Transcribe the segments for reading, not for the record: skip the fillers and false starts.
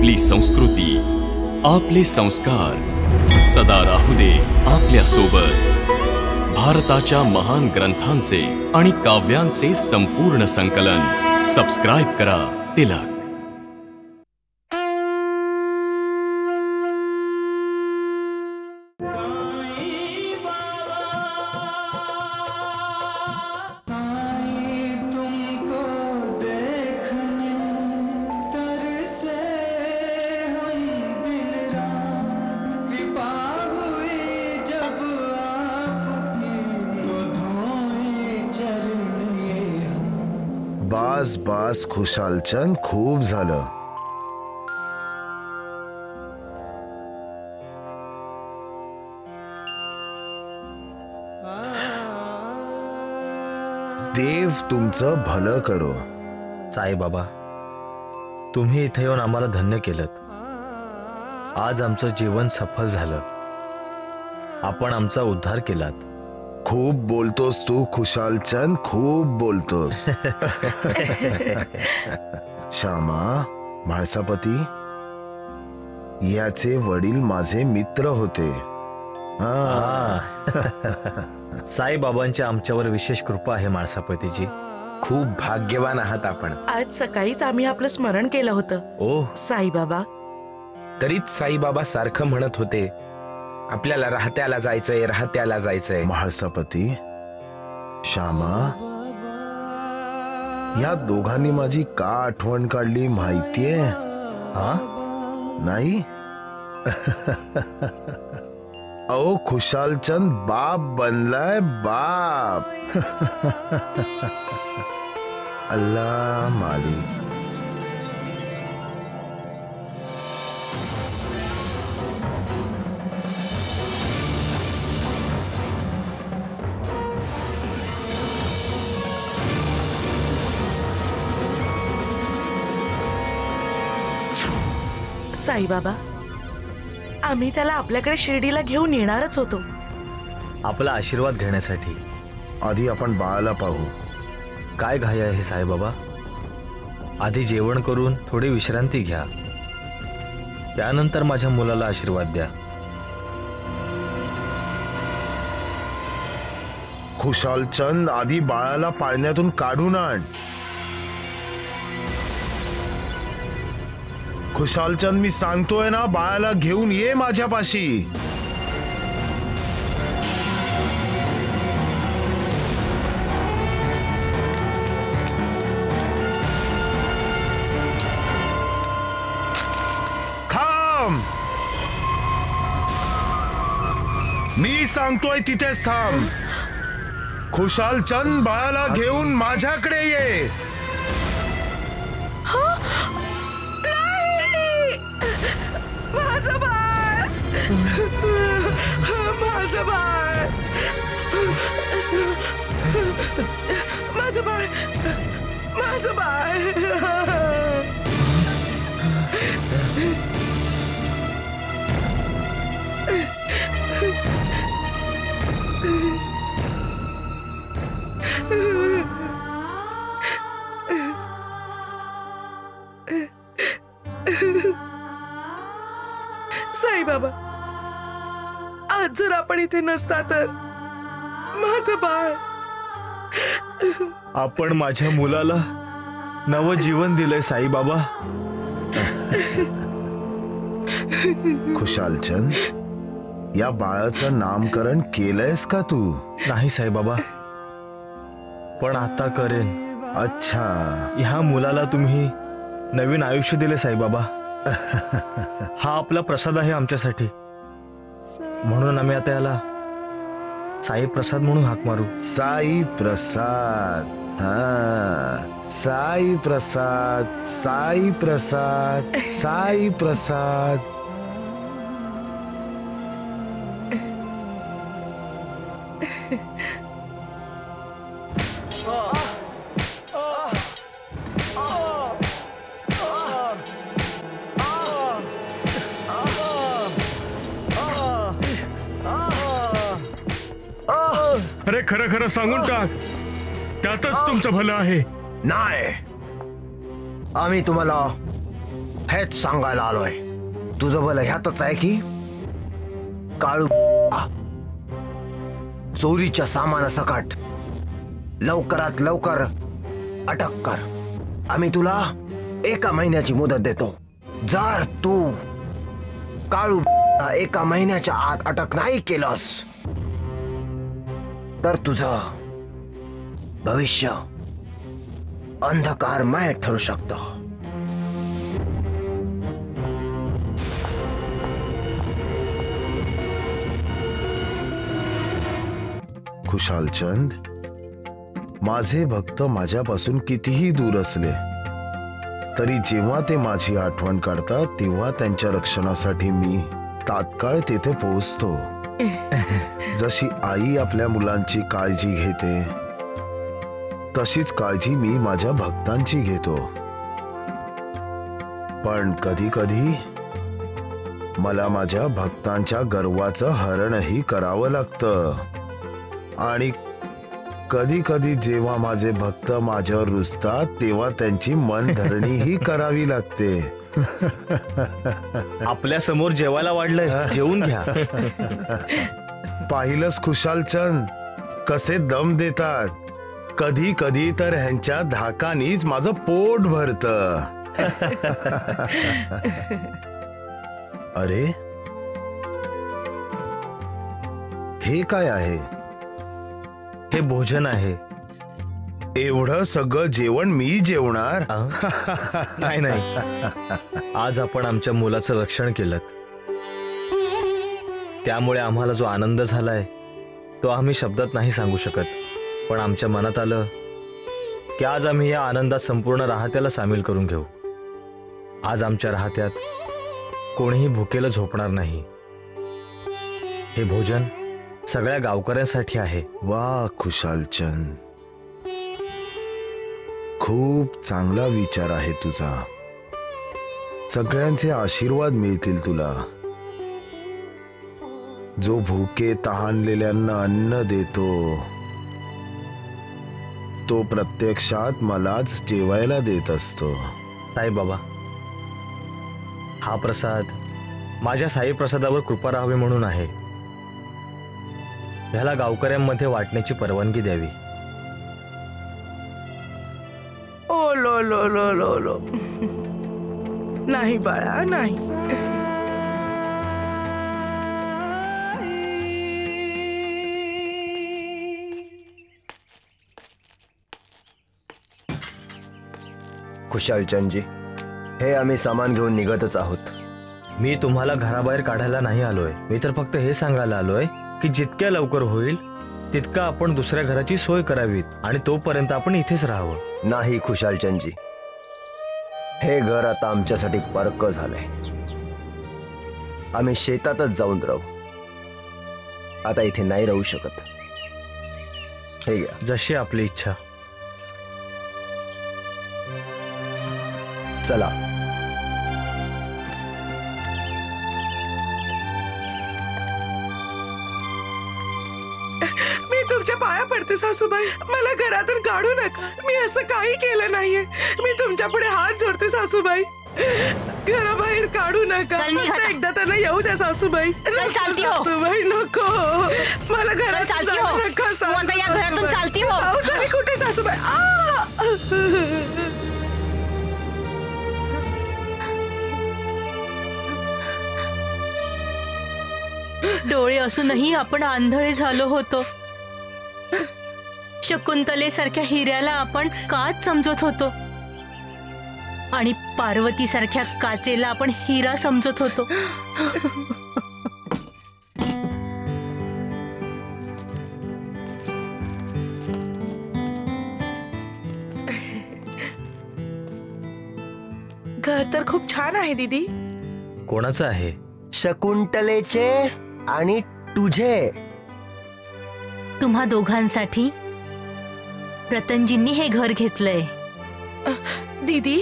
आपली संस्कृती, आपले संस्कार सदा राहू दे आपल्या सोबत। भारताच्या महान ग्रंथांचे आणि काव्यांचे संपूर्ण संकलन सबस्क्राइब करा तिलक। बास बास खुशालचंद, खूप झालं। देव तुमचं भलं करो। साईबाबा, तुम्ही इथे येऊन आम्हाला धन्य केलंत। आज आमचं जीवन सफल झालं। आपण आमचा उद्धार केलात। खूप बोलतोस तू खुशालचंद, खूप बोलतोस। श्यामा, म्हाळसापती, याचे वडील माझे मित्र होते। साईबाबांची आमच्यावर विशेष कृपा आहे म्हाळसापतीजी। खूप भाग्यवान आहात आपण। आज सकाळीच आम्ही आपलं स्मरण केलं होतं। ओह साईबाबा। तरीच साईबाबा सारखं म्हणत होते, आपल्याला राहत्याला जायचंय, राहत्याला जायचंय। म्हाळसापती, श्यामा, या दोघांनी माझी का आठवण काढली माहितीये? नाही? अहो, खुशालचंद बाप बनलाय, बाप। अल्लाह मालिक। साईबाबा, आम्ही त्याला आपल्याकडे शिर्डीला घेऊन येणारच होतो, आपला आशीर्वाद घेण्यासाठी। आधी आपण बाळाला पाहू। काय घाई आहे साईबाबा? आधी जेवण करून थोडी विश्रांती घ्या, त्यानंतर माझ्या मुलाला आशीर्वाद द्या। खुशालचंद, आधी बाळाला पाळण्यातून काढून आण। खुशालचंद, मी सांगतोय ना, बाळाला घेऊन ये माझ्यापाशी। थांब, मी सांगतोय तिथेच थांब। खुशालचंद, बाळाला घेऊन माझ्याकडे ये। माझं बाळ, माझं बाळ, माझं बाळ, माझं बाळ। साईबाबा, आज जर आपण इथे नसता तर माझं बाळ। आपण माझ्या मुलाला नवं जीवन दिलंय साईबाबा। खुशालचंद, या बाळाचं नामकरण केलंयस का तू? नाही साईबाबा, पण आता करेन। अच्छा, ह्या मुलाला तुम्ही नवीन आयुष्य दिले साईबाबा। हा आपला प्रसाद आहे आमच्यासाठी, म्हणून आम्ही आता याला साई प्रसाद म्हणून हाक मारू। साई प्रसाद, साई प्रसाद, साई प्रसाद, साई प्रसाद। अरे खरं खरं सांगून टाक, त्यातच तुमचं भलं आहे। नाही, आम्ही तुम्हाला हेच सांगायला आलोय. तुझं भलं ह्यातच आहे की काळू चोरीच्या सामानासकट लवकरात लवकर अटक कर. आम्ही तुला 1 महिन्याची मुदत देतो. जर तू काळू 1 महिन्याच्या आत अटक नाही केलंस तर तुझं भविष्य अंधकारमय ठरू शकतं. खुशालचंद, माझे भक्त माझ्यापासून कितीही दूर असले तरी जेव्हा ते माझी आठवण काढतात तेव्हा त्यांच्या रक्षणासाठी मी तात्काळ तेथे पोहोचतो. जशी आई आपल्या मुलांची काळजी घेते तशीच काळजी मी माझ्या भक्तांची घेतो. पण कधी कधी मला माझ्या भक्तांच्या गर्वाचं हरणही करावं लागतं. आणि कधी कधी जेव्हा माझे भक्त माझ्यावर रुसतात तेव्हा त्यांची मनधरणीही करावी लागते. आपल्या समोर जेवायला वाढलंय, जेवून घ्या. पाहिलंस खुशालचंद कसे दम देतात. कधी कधी तर ह्यांच्या धाकानीच माझं पोट भरतं. अरे हे काय आहे? हे भोजन आहे. एवढं सगळं जेवण मी जेवणार? नाही नाही, आज आपण आमच्या मुलाचं रक्षण केलं, त्यामुळे आम्हाला जो आनंद झालाय तो आम्ही शब्दात नाही सांगू शकत. पण आमच्या मनात आलं की आज आम्ही या आनंदात संपूर्ण राहत्याला सामील करून घेऊ. आज आमच्या राहत्यात कोणीही भुकेलं झोपणार नाही. हे भोजन सगळ्या गावकऱ्यांसाठी आहे. वा खुशालचंद, खूप चांगला विचार आहे तुझा. सगळ्यांचे आशीर्वाद मिळतील तुला. जो भुके तहानलेल्यांना अन्न देतो तो प्रत्यक्षात मलाच जेवायला देत असतो. साईबाबा, हा प्रसाद माझ्या साई प्रसादावर कृपा राहावी म्हणून आहे. ह्याला गावकऱ्यांमध्ये वाटण्याची परवानगी द्यावी. ओ लो लो लो लो लो. नाही बाळा, नाही. खुशालचंदजी, हे आम्ही सामान घेऊन निघतच आहोत. मी तुम्हाला घराबाहेर काढायला नाही आलोय. मी तर फक्त हे सांगायला आलोय की जितक्या लवकर होईल तितका आपण दुसऱ्या घराची सोय करावीत आणि तोपर्यंत आपण इथेच राहावं. नाही खुशालचंदजी, हे घर आता आमच्यासाठी परक झालंय. आम्ही शेतातच जाऊन राहू. आता इथे नाही राहू शकत. हे घ्या. जशी आपली इच्छा. चला. मी तुमच्या पाया पडते सासूबाई, मला घरातून काढू नका. मी असं काही केलं नाहीये. मी तुमच्या पुढे हात जोडते सासूबाई. घराबाहेर काढू नका. फक्त एकदा त्यांना येऊ द्या सासूबाई. सासूबाई नको, मला घरात जाऊ नका. चालती हो. कुठे सासूबाई? डोळे असूनही आपण आंधळे झालो होतो. शकुंतलेसारख्या हिऱ्याला आपण काच समजत होतो आणि पार्वती सारख्या काचेला आपण हिरा समजत होतो. घर तर खूप छान आहे दीदी. कोणाचं आहे? शकुंतलेचे आणि तुझे. तुम्हा दोघांसाठी रतनजींनी हे घर घेतलंय. दीदी,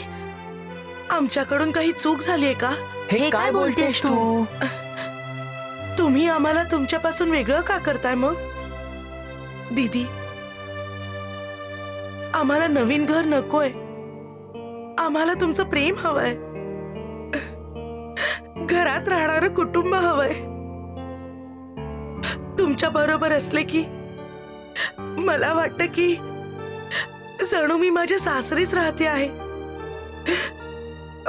आमच्याकडून काही चूक झालीये का? हे काय बोलतेस तू? तुम्ही आम्हाला तुमच्यापासून वेगळं का करताय मग? दीदी, आम्हाला नवीन घर नकोय. आम्हाला तुमचं प्रेम हवंय. घरात राहणारं कुटुंब हवंय. तुमच्या बरोबर असले की मला वाटतं की जणू मी माझ्या सासरीच राहते आहे,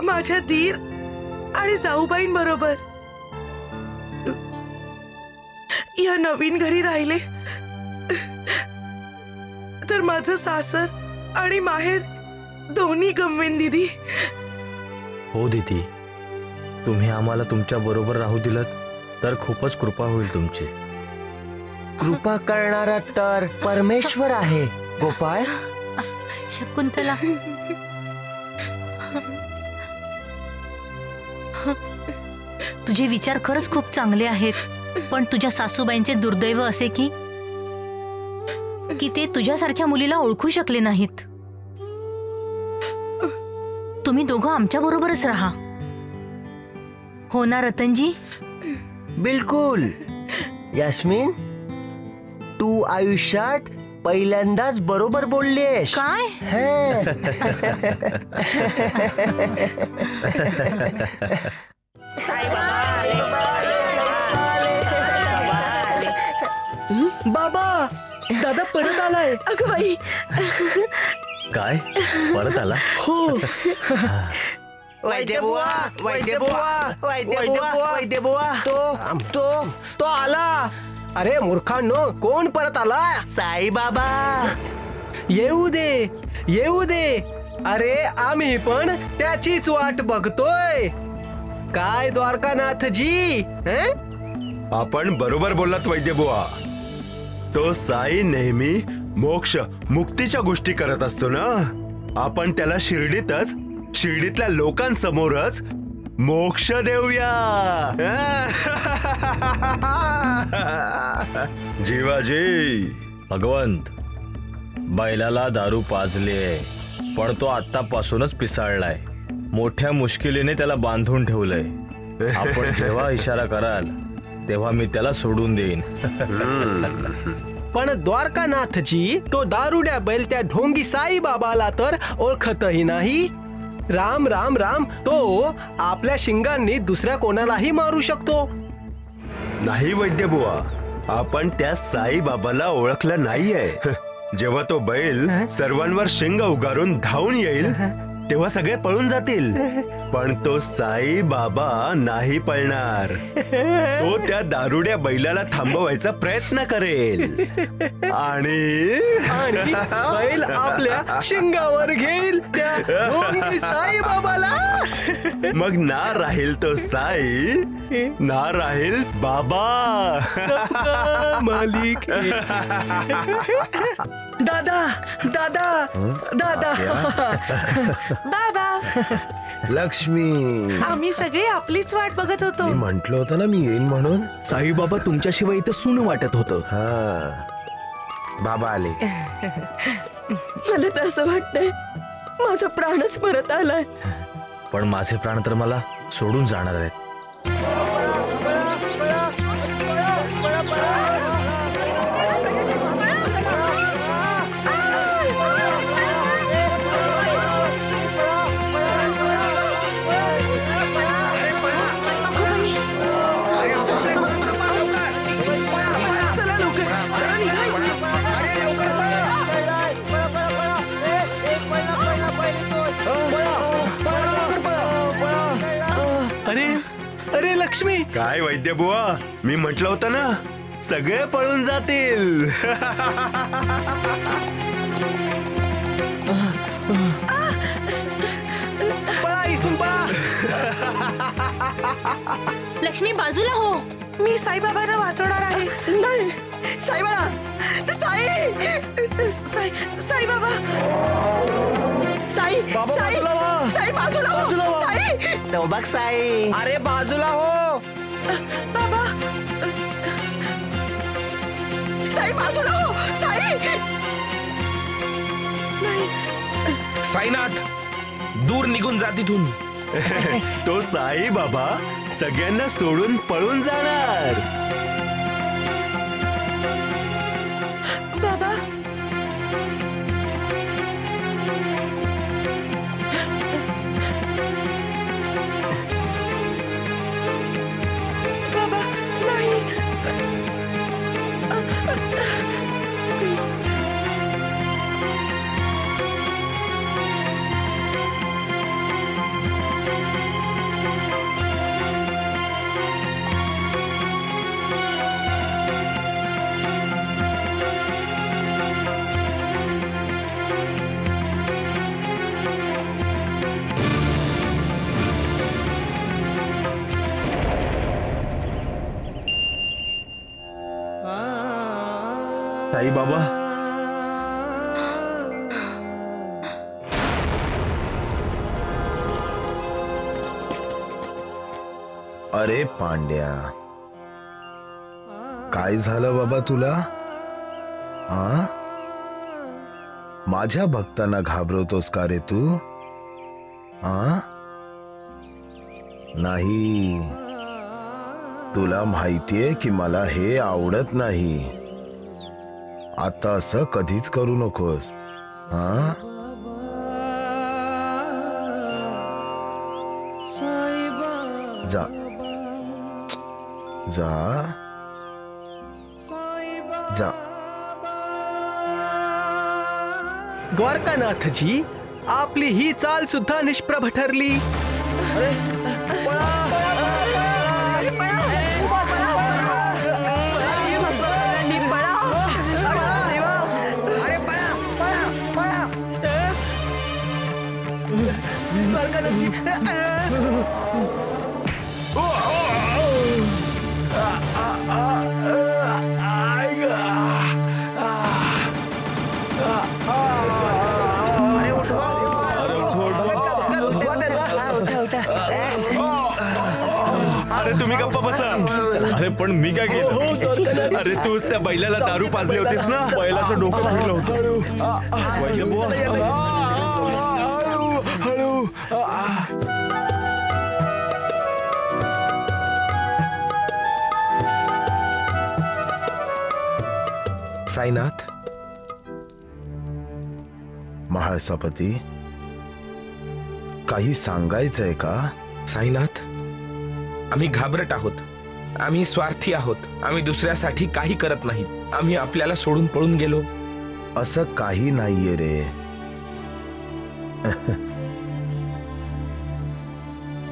माझ्या दीर आणि जाऊबाईंबरोबर. या नवीन घरी राहिले तर माझं सासर आणि माहेर दोन्ही गमवेन दीदी. हो दीदी, तुम्ही आम्हाला तुमच्या बरोबर राहू दिलं तर खूपच कृपा होईल तुमची. कृपा करणारा तर परमेश्वर आहे गोपाळ. शकुंतला, तुझे विचार खरंच खूप चांगले आहेत, पण तुझ्या सासूबाईंचे दुर्दैव असे की ते तुझ्यासारख्या मुलीला ओळखू शकले नाहीत. तुम्ही दोघं आमच्या बरोबरच राहा, हो ना रतनजी? बिलकुल यास्मिन, तू आयुष्यात पहिल्यांदाच बरोबर बोललीस. काय? बाबा, दादा परत आलाय. अगं बाई, काय परत आला? हो. वैद्यबुवा, वैद्यबुवा, वैद्यबुवा, वैद्यबुवा, तो आला. अरे मूर्खांनो, कोण परत आला? साईबाबा. येऊ दे, येऊ दे. अरे आम्ही पण त्याचीच वाट बघतोय. काय द्वारकानाथजी, आपण बरोबर बोललात वैद्यबुवा. तो साई नेहमी मोक्ष मुक्तीच्या गोष्टी करत असतो ना. आपण त्याला शिर्डीतल्या लोकांसमोरच मोक्ष देऊया. जीवाजी, भगवंत, बैलाला दारू पाजले पण तो आतापासूनच पिसाळलाय. मोठ्या मुश्किलीने त्याला बांधून ठेवलंय. आपण जेव्हा इशारा कराल तेव्हा मी त्याला सोडून देईन. पण द्वारकानाथजी, तो दारुड्या बैल त्या ढोंगी साईबाबाला तर ओळखतही नाही. राम राम राम, तो आपल्या शिंगांनी दुसऱ्या कोणालाही मारू शकतो. नाही वैद्यबुवा, आपण त्या साईबाबाला ओळखलं नाहीये. जेव्हा तो बैल सर्वांवर शिंग उगारून धावून येईल तेव्हा सगळे पळून जातील, पण तो साई बाबा नाही पळणार. तो त्या दारुड्या बैलाला थांबवायचा प्रयत्न करेल आणि बैल आपल्या शिंगावर घेईल त्या ढोंगी साईबाबाला. मग ना राहील तो साई, ना राहील बाबा. मालिक. दादा, दादा, दादा, बाबा. लक्ष्मी, आम्ही सगळे आपलीच वाट बघत होतो. मी म्हंटल होतं ना मी येईन म्हणून. साईबाबा तुमच्याशिवाय इथं सून वाटत होतं. बाबा आले. मला तर असं वाटतंय माझा प्राणच परत आलाय. पण माझे प्राण तर मला सोडून जाणार आहेत. चला लवकर, चला निघा इथून. अरे अरे लक्ष्मी. काय वैद्यबुवा, मी म्हटलं होतं ना सगळे पळून जातील. पळा इथून, पळा. लक्ष्मी, बाजूला हो. मी साईबाबांना वाचवणार आहे. नाही, साईबाबा, साईबाबा, साई, साई बाजूला हो. साई, तो बघ साई. अरे बाजूला हो. बाबा, साई बाजूला हो. साई. नाही. साईनाथ, दूर निघून जा तिथून. तो साई बाबा सगळ्यांना सोडून पळून जाणार. बाबा, साई बाबा, अरे पांड्या, काय झालं बाबा तुला? हा, माझ्या भक्तांना घाबरवतोस का रे तू? हा, नाही, तुला माहितीये की मला हे आवडत नाही. आता असं कधीच करू नकोस. हा, जा जा जा. द्वारकानाथजी, आपली ही चाल सुद्धा निष्प्रभ ठरली. अरे तुम्ही गप्पा बसा. अरे पण मी काय केलं? अरे तूच त्या बैलाला दारू पाजली होतीस ना. बैलाचं डोकं फिरलं होतं. वैद्यबुवा, साईनाथ, महाळसापती, काही सांगायचंय का? साईनाथ, आम्ही घाबरट आहोत, आम्ही स्वार्थी आहोत, आम्ही दुसऱ्यासाठी काही करत नाही. आम्ही आपल्याला सोडून पळून गेलो. असं काही नाहीये रे.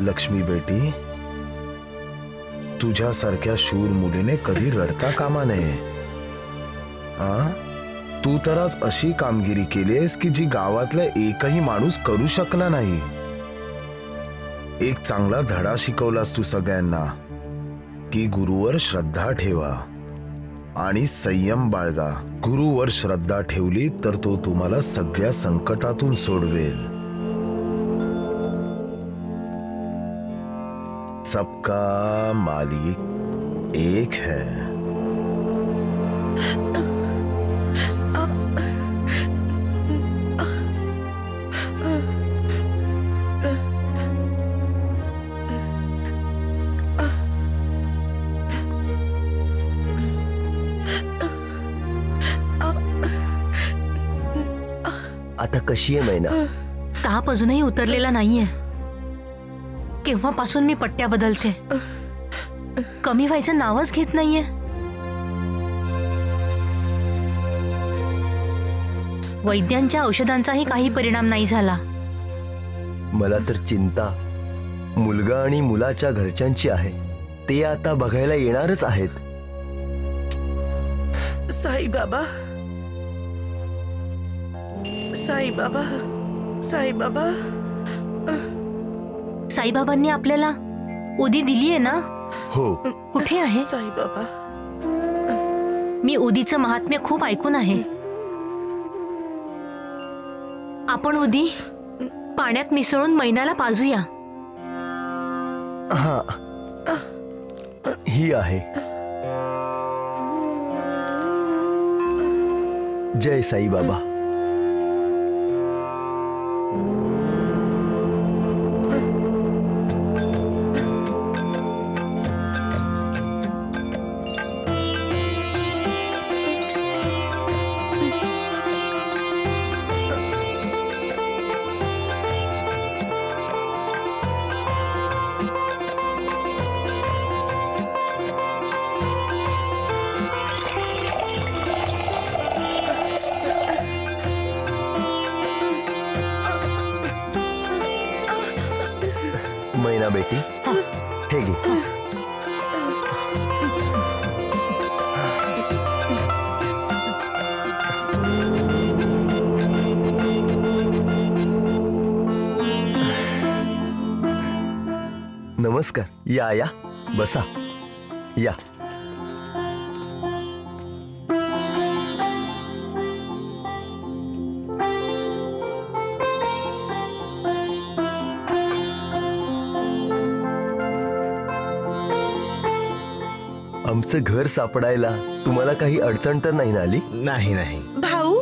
लक्ष्मी बेटी, तुझ्यासारख्या शूर मुलीने कधी रडता कामा नये. तू तर आज अशी कामगिरी केलीस की जी गावातला एकही माणूस करू शकला नाही. एक चांगला धडा शिकवलास तू सगळ्यांना की गुरुवर श्रद्धा ठेवा आणि संयम बाळगा. गुरुवर श्रद्धा ठेवली तर तो तुम्हाला सगळ्या संकटातून सोडवेल. सबका मालिक एक है. आता कशी आहे मैना? ताप अजूनही उतरलेला नाहीये. केव्हापासून मी पट्ट्या बदलते, कमी व्हायचं नावच घेत नाहीये. वैद्यांच्या औषधांचाही काही परिणाम नाही झाला. मला तर चिंता मुलगा आणि मुलाच्या घरच्यांची आहे. ते आता बघायला येणारच आहेत. साईबाबा, साईबाबा, साईबाबा. साईबाबांनी आपल्याला उदी दिलीये ना? हो. कुठे आहे साईबाबा? मी उदीचं महात्म्य खूप ऐकून आहे. आपण उदी पाण्यात मिसळून मैनाला पाजूया. हा, ही आहे. जय साईबाबा. मैना बेटी, हे घे. नमस्कार. या या, बसा. या. आमचं घर सापडायला तुम्हाला काही अडचण तर नाही ना आली? नाही नाही. भाऊ,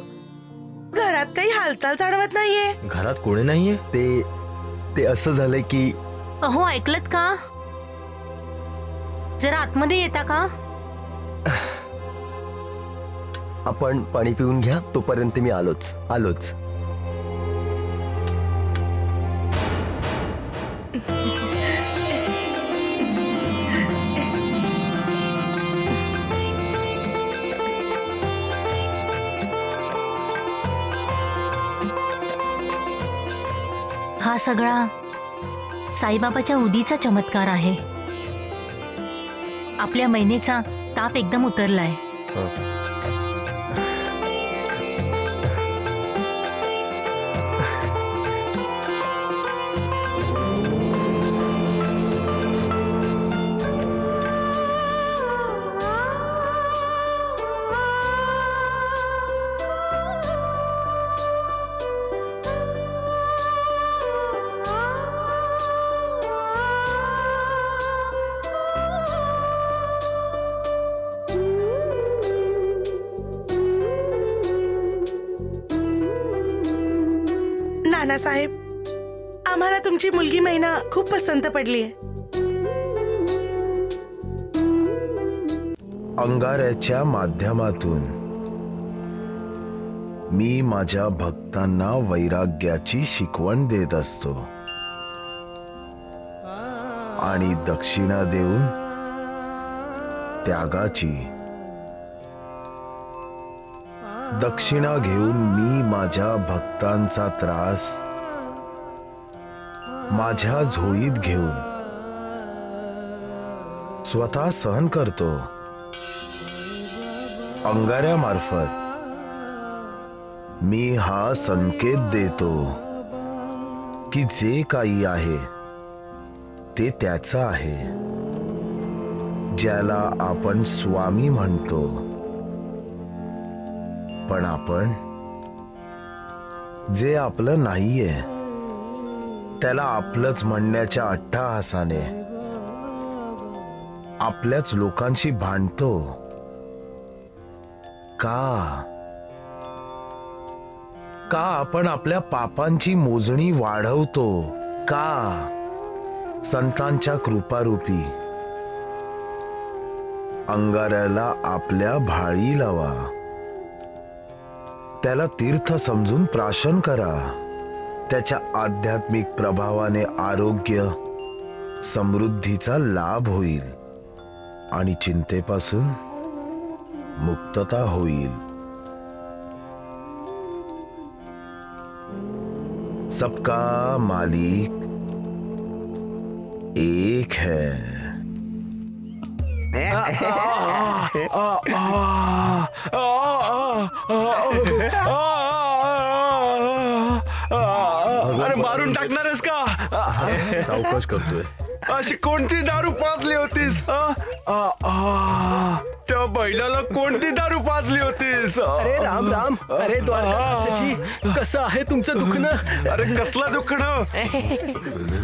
घरात काही हालचाल जाणवत नाहीये. घरात कोणी नाहीये. ते असं झालंय की. अहो, ऐकलत का? जरा आतमध्ये येता का? आपण पाणी पिऊन घ्या, तोपर्यंत मी आलोच. हा सगळा साईबाबाच्या उदीचा चमत्कार आहे. आपल्या महिनेचा ताप एकदम उतरलाय. नानासाहेब, आम्हाला तुमची मुलगी मैना खूप पसंत पडली आहे. अंगाऱ्याच्या माध्यमातून मी माझ्या भक्तांना वैराग्याची शिकवण देत असतो आणि दक्षिणा देऊन त्यागाची. दक्षिणा घेऊन मी माझ्या भक्तांचा त्रास माझ्या झोळीत घेऊन स्वतः सहन करतो. अंगाऱ्यामार्फत मी हा संकेत देतो की जे काही आहे ते त्याचं आहे. ज्याला आपण स्वामी म्हणतो, पण आपण जे आपलं नाहीये त्याला आपलंच म्हणण्याच्या अट्टहासाने आपल्याच लोकांशी भांडतो. का आपण आपल्या पापांची मोजणी वाढवतो? का संतांच्या कृपारूपी अंगाऱ्याला आपल्या भाळी लावा, त्याला तीर्थ समजून प्राशन करा. त्याच्या आध्यात्मिक प्रभावाने आरोग्य समृद्धीचा लाभ होईल आणि चिंतेपासून मुक्तता होईल. सबका मालिक एक है. अरे मारून टाकणारच का? सावकाश करतोय. अशी कोणती दारू पाजली होतीस? त्या बैलाला कोणती दारू पाजली होतीस? अरे राम राम. अरे द्वारकानाथजी, कसं आहे तुमचं दुखणं? अरे कसला दुखणं?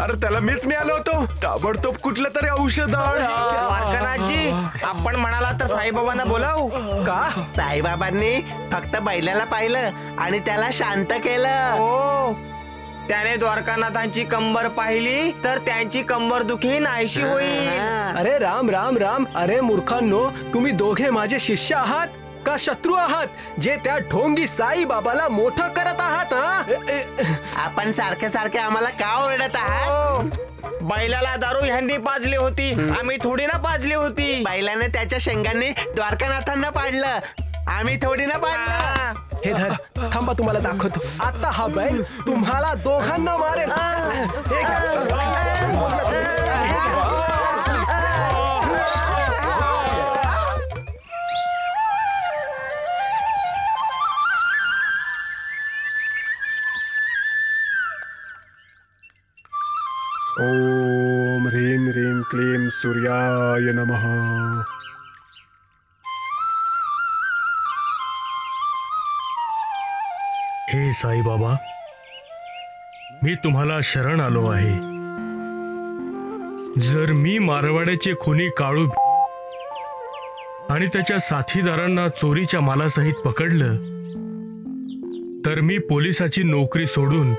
अरे त्याला मीच मिळालो होतो ताबडतोब कुठलं तरी औषध. द्वारकानाथजी, आपण म्हणाला तर साईबाबांना बोलावू का? साईबाबांनी फक्त बैलाला पाहिलं आणि त्याला शांत केलं. हो, त्याने द्वारकानाथांची कंबर पाहिली तर त्यांची कंबर दुखी नाहीशी होईल. अरे राम राम राम. अरे मूर्खांनो, तुम्ही दोघे माझे शिष्य आहात का शत्रू आहात, जे त्या ढोंगी साई बाबाला मोठं करत आहात? आपण सारखे सारखे आम्हाला का ओरडत आहात? बैलाला दारू ह्यांनी पाजली होती, आम्ही थोडी ना पाजली होती. बैलाने त्याच्या शेंगांनी द्वारकानाथांना पाडलं, आम्ही थोडी ना पाडलं. हे धर, थांबा, तुम्हाला दाखवतो. आता हा बैल तुम्हाला दोघांना मारेल. ओम ह्रीं ह्रीं क्लीं सूर्याय नमः. हे साईबाबा, मी तुम्हाला शरण आलो आहे. जर मी मारवाड्याचे खुनी काळू आणि त्याच्या साथीदारांना चोरीच्या मालासहित पकडलं तर मी पोलिसाची नोकरी सोडून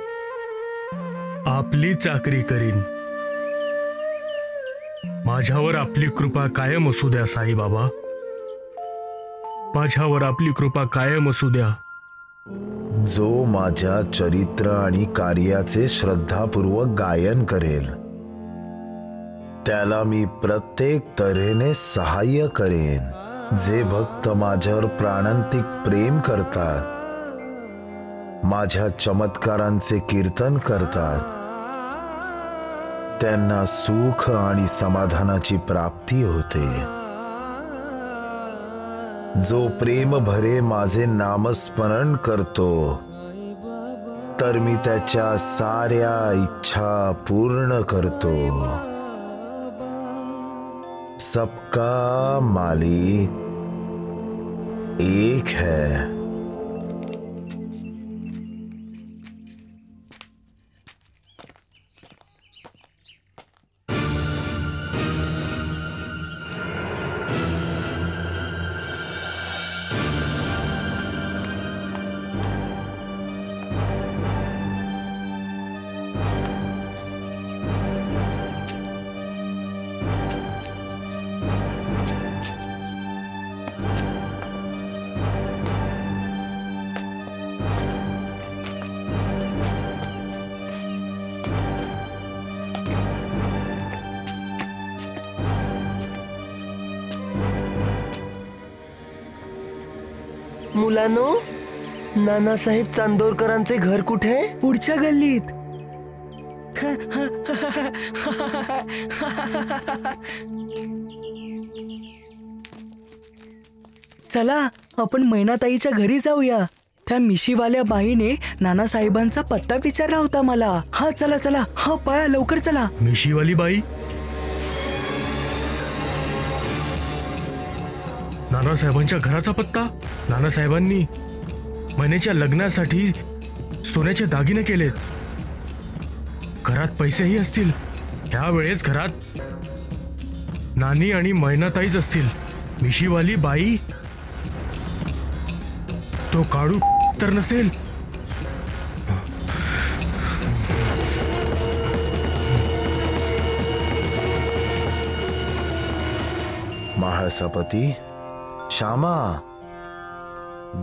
आपली चाकरी करीन. माझ्यावर आपली कृपा कायम असू द्या साईबाबा, माझ्यावर आपली कृपा कायम असू द्या. जो माझ्या चरित्र आणि कार्याचे श्रद्धापूर्वक गायन करेल त्याला मी प्रत्येक तऱ्हेने सहाय्य करेन. जे भक्त माझ्यावर प्राणांतिक प्रेम करतात, माझ्या चमत्कारांचे कीर्तन करतात, त्यांना सुख आणि समाधानाची प्राप्ती होते. जो प्रेम भरे माझे नामस्मरण करतो तर मी त्याच्या साऱ्या इच्छा पूर्ण करतो. सबका मालिक एक है. मुलांनो, नानासाहेब चांदोरकरांचे घर कुठे? पुढच्या गल्लीत. चला आपण मैनाताईच्या घरी जाऊया. त्या मिशीवाल्या बाईने नानासाहेबांचा पत्ता विचारला होता मला. हा चला चला, हा पळा लवकर चला. मिशीवाली बाई? नानासाहेबांच्या घराचा पत्ता? नानासाहेबांनी महिन्याच्या लग्नासाठी सोन्याचे दागिने केलेत. घरात पैसेही असतील. ह्या वेळेस घरात नानी आणि मैनाताईच असतील. मिशीवाली बाई? तो काळू तर नसेल? महाळसापती, श्यामा,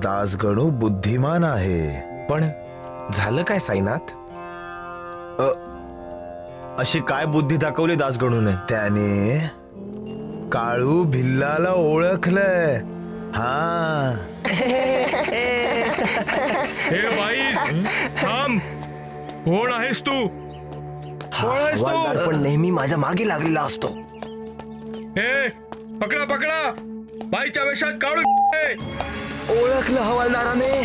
दासगणू बुद्धिमान आहे. पण झालं काय साईनाथ? अशी काय बुद्धी दाखवली दासगणूने? त्याने काळू भिल्लाला ओळखलंय. हा. हे बाई थांब. कोण आहेस तू? कोण आहेस तू? पण नेहमी माझ्या मागे लागलेला असतो. हे पकडा पकडा, बाईच्या वेशात काढू. ओळखलं हवालदाराने.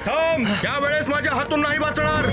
थांब, या वेळेस माझ्या हातून नाही वाचणार.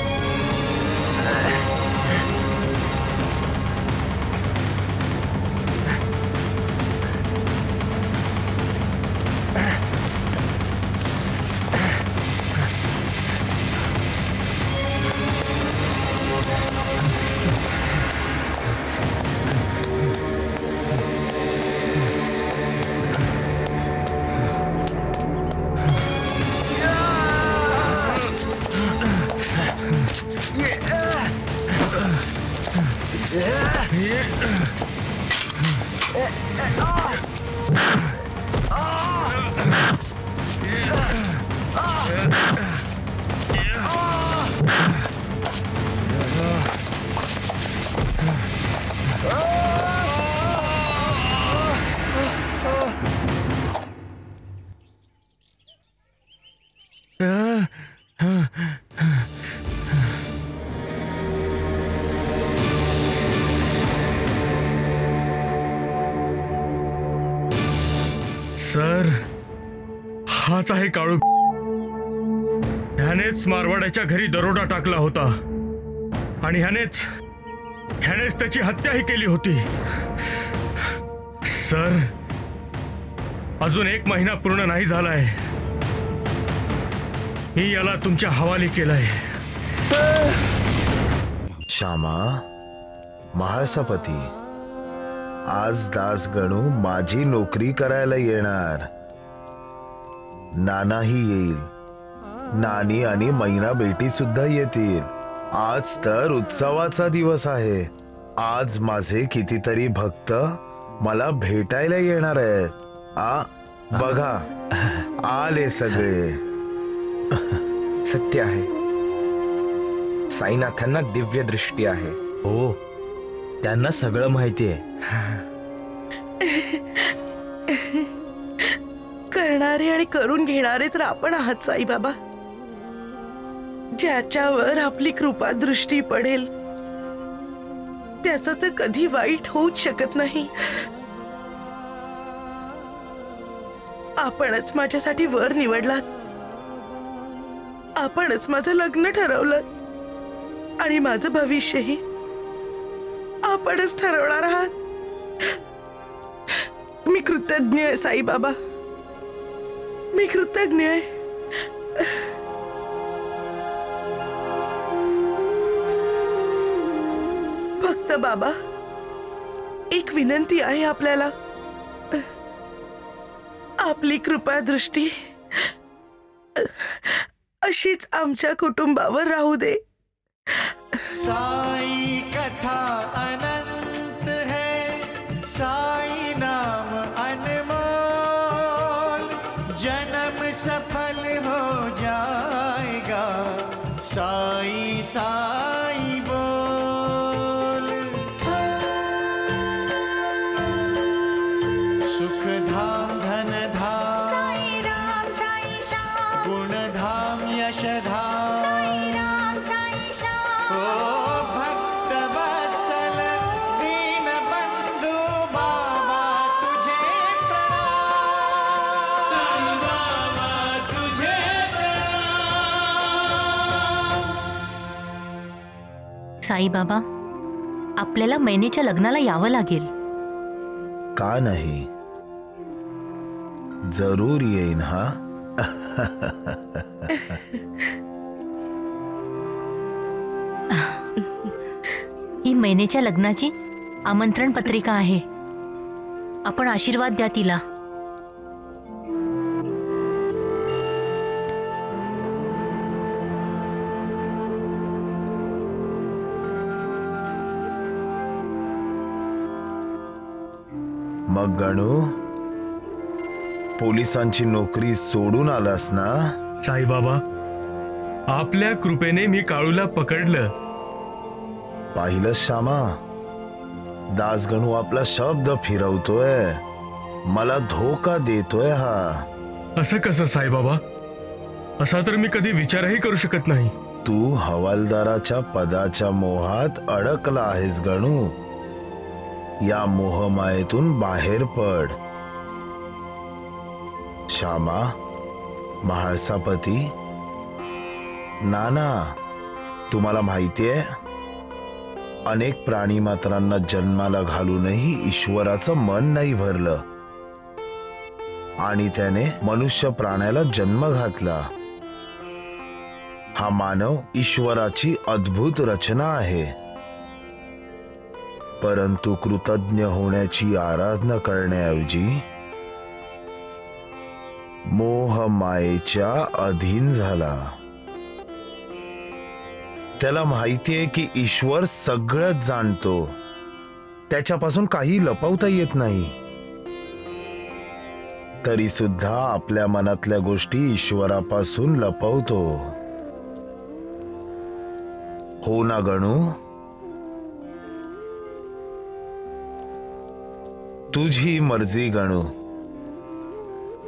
सर, हाच आहे काळू. ह्यानेच मारवाड्याच्या घरी दरोडा टाकला होता आणि ह्यानेच त्याची हत्याही केली होती. सर, अजून 1 महिना पूर्ण नाही झालाय. मी याला तुमच्या हवाली केलाय. श्यामा, महाळसापती, आज दास गणू माझी नोकरी करायला येणार. नानाही येईल. नानी आणि मैना बेटी सुद्धा येतील. आज तर उत्सवाचा दिवस आहे. आज माझे कितीतरी भक्त मला भेटायला येणार आहेत. बघा, आले सगळे. सत्य आहे, साईनाथांना दिव्य दृष्टी आहे. हो, त्यांना सगळं माहिती आहे. करणारे आणि करून घेणारे तर आपण आहात साईबाबा. ज्याच्यावर आपली कृपा दृष्टी पडेल त्याचं तर कधी वाईट होऊच शकत नाही. आपणच माझ्यासाठी वर निवडलात. आपणच माझं लग्न ठरवलं आणि माझं भविष्यही आपणच ठरवणार आहात. मी कृतज्ञ आहे साईबाबा, मी कृतज्ञ आहे. फक्त बाबा, एक विनंती आहे आपल्याला. आपली कृपा दृष्टी अशीच आमच्या कुटुंबावर राहू दे. साई कथा अनंत है, साई नाम अनमोल, जन्म सफल हो जाएगा, साई साई बोल. सुख धाम धन धाम, साई राम साई श्याम, गुण धाम यश धाम, साई राम साई श्याम. ओ भक्त वत्सल दीन बंधु बाबा तुझे प्रणाम, साई बाबा तुझे प्रणाम. साई बाबा, आपल्याला मैनेच्या लग्नाला यावं लागेल. का नाही, जरूर येईन. हा ही मैनेच्या लग्नाची आमंत्रण पत्रिका आहे. आपण आशीर्वाद द्या तिला. मग गणू, पोलिसांची नोकरी सोडून आलास ना? साईबाबा, आपल्या कृपेने मी काळूला पकडलं. पाहिलं श्यामा, दासगणू आपला शब्द फिरवतोय, मला धोका देतोय. हा असं कसं साईबाबा? असा तर मी कधी विचारही करू शकत नाही. तू हवालदाराच्या पदाच्या मोहात अडकला आहेस गणू. या मोहमायेतून बाहेर पड. श्यामा, म्हाळसापती, नाना, तुम्हाला माहितीये, अनेक प्राणी मात्रांना जन्माला घालूनही ईश्वराचं मन नाही भरलं आणि त्याने मनुष्य प्राण्याला जन्म घातला. हा मानव ईश्वराची अद्भुत रचना आहे. परंतु कृतज्ञ होण्याची आराधना करण्याऐवजी मोहमायेच्या अधीन झाला. त्याला माहितीये की ईश्वर सगळं जाणतो, त्याच्यापासून काही लपवता येत नाही. तरी सुद्धा आपल्या मनातल्या गोष्टी ईश्वरापासून लपवतो. हो ना गणू? तुझी मर्जी गणू,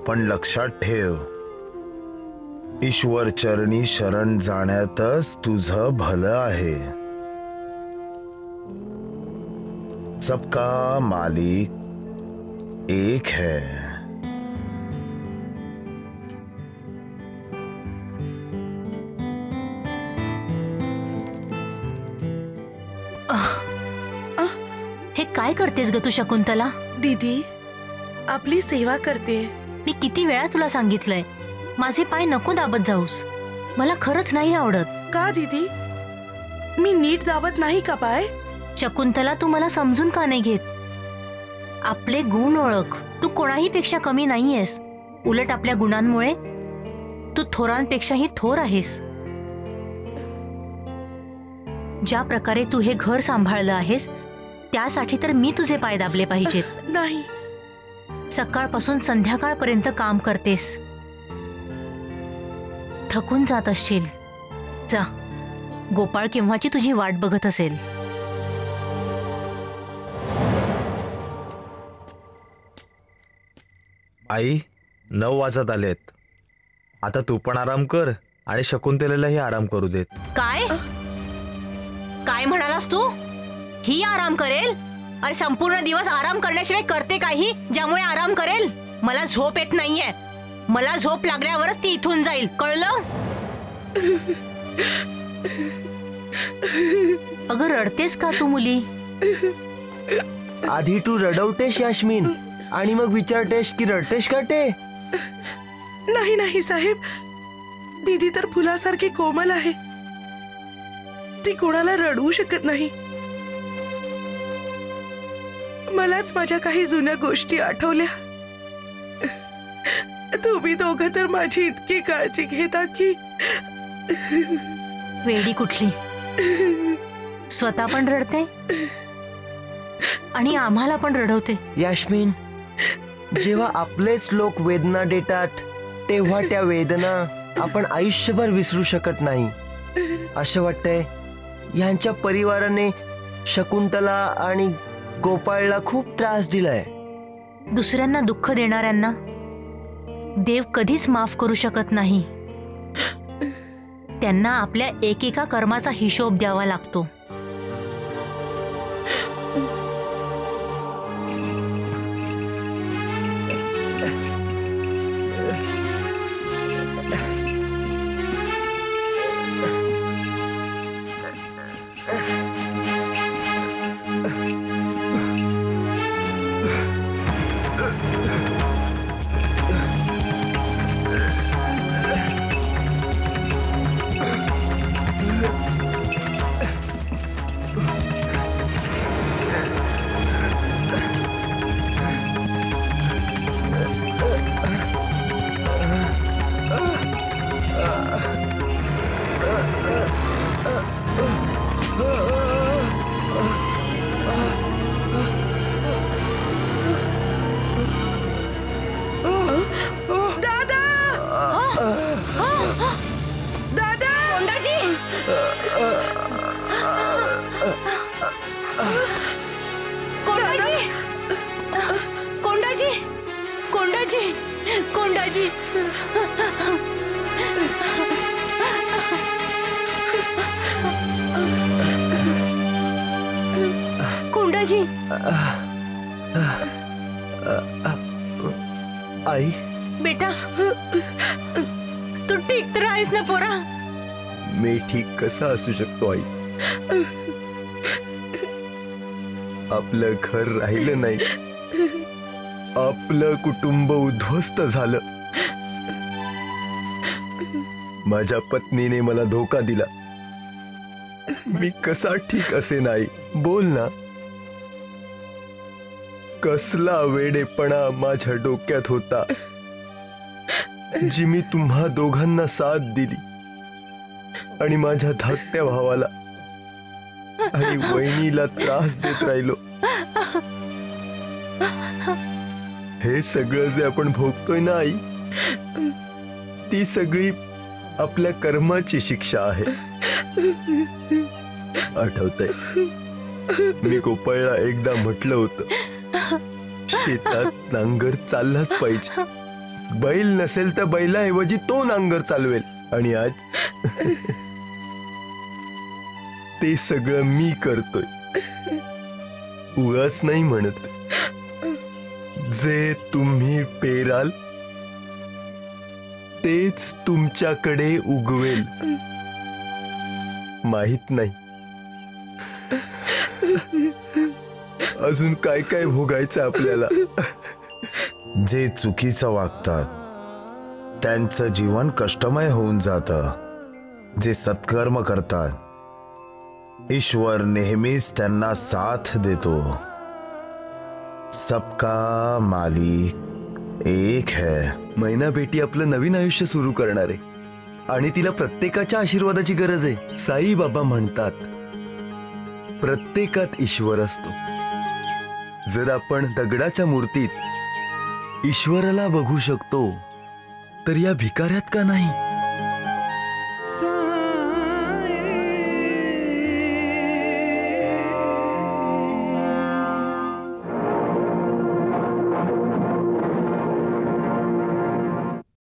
पण लक्षात ठेव, ईश्वर चरणी शरण जाण्यातच तुझं भलं आहे. सबका मालिक एक है. हे काय करतेस ग तू शकुंतला? दीदी, आपली सेवा करते. मी किती वेळा तुला सांगितलंय, माझे पाय नको दाबत जाऊस. मला खरंच नाही आवडत. का दीदी? मी नीट दाबत नाही का पाय? शकुंतला, तू मला समजून का नाही घेत? आपले गुण ओळख. तू कोणाही पेक्षा कमी नाहीयेस. उलट आपल्या गुणांमुळे तू थोरांपेक्षाही थोर आहेस. ज्या प्रकारे तू हे घर सांभाळलं आहेस त्यासाठी तर मी तुझे पाय दाबले पाहिजेत. नाही, सकाळपासून संध्याकाळपर्यंत काम करतेस, थकून जात असशील. जा, गोपाळ केव्हाची तुझी वाट बघत असेल. आई, 9 वाजत आलेत. आता तू पण आराम कर आणि शकुंतलेलाही आराम करू देत. काय काय म्हणालास तू? ही आराम करेल? अरे संपूर्ण दिवस आराम करण्याशिवाय करते काही ज्यामुळे आराम करेल? मला झोप येत नाहीये. मला झोप लागल्यावरच ती इथून जाईल, कळलं? अगं रडतेस का तू मुली? आधी तू रडवतेस यास्मिन आणि मग विचारतेस की रडतेस का ते? नाही नाही साहेब, दीदी तर फुलासारखी कोमल आहे. ती कोणाला रडवू शकत नाही. मलाच माझ्या काही जुन्या गोष्टी आठवल्या. तुम्ही दोघं तर माझी इतकी काळजी घेता की. वेडी कुठली, स्वतः पण रडते आणि आम्हाला पण रडवते. यास्मिन, जेव्हा आपलेच लोक वेदना देतात तेव्हा त्या वेदना आपण आयुष्यभर विसरू शकत नाही. असं वाटतंय यांच्या परिवाराने शकुंतला आणि गोपाळला खूप त्रास दिलाय. दुसऱ्यांना दुःख देणाऱ्यांना देव कधीच माफ करू शकत नाही. त्यांना आपल्या एकेका कर्माचा हिशोब द्यावा लागतो. कोंडाजी, कोंडाजी. आई, बेटा तू ठीक तर आहेस ना पोरा? मी ठीक कसा असू शकतो आई? आपलं घर राहिलं नाही, आपलं कुटुंब उद्ध्वस्त झालं. माझ्या पत्नीने मला धोका दिला. मी कसा ठीक असे नाही? बोल ना. कसला वेडेपणा माझ्या डोक्यात होता जी मी तुम्हा दोघांना साथ दिली आणि माझ्या धाकट्या भावाला आणि वहिनीला त्रास देत राहिलो. हे सगळं जे आपण भोगतोय ना आई, ती सगळी आपल्या कर्माची शिक्षा आहे. आठवतंय मी गोपाळला एकदा म्हटलं होतं, शेतात नांगर चाललाच पाहिजे. बैल नसेल तर बैलाऐवजी तो नांगर चालवेल. आणि आज ते सगळं मी करतोय. उगाच नाही म्हणत. जे तुम्ही पेराल तेच तुमच्याकडे उगवेल. माहित नाही अजून काय काय भोगायचं आपल्याला. जे चुकीचं वागतात त्यांचं जीवन कष्टमय होऊन जातं. जे सत्कर्म करतात ईश्वर नेहमीच त्यांना साथ देतो. सबका मालिक एक है. मैना बेटी आपलं नवीन आयुष्य सुरू करणार आहे आणि तिला प्रत्येकाच्या आशीर्वादाची गरज आहे. साई बाबा म्हणतात प्रत्येकात ईश्वर असतो. जर आपण दगडाच्या मूर्तीत ईश्वराला बघू शकतो तर या भिकाऱ्यात का नाही?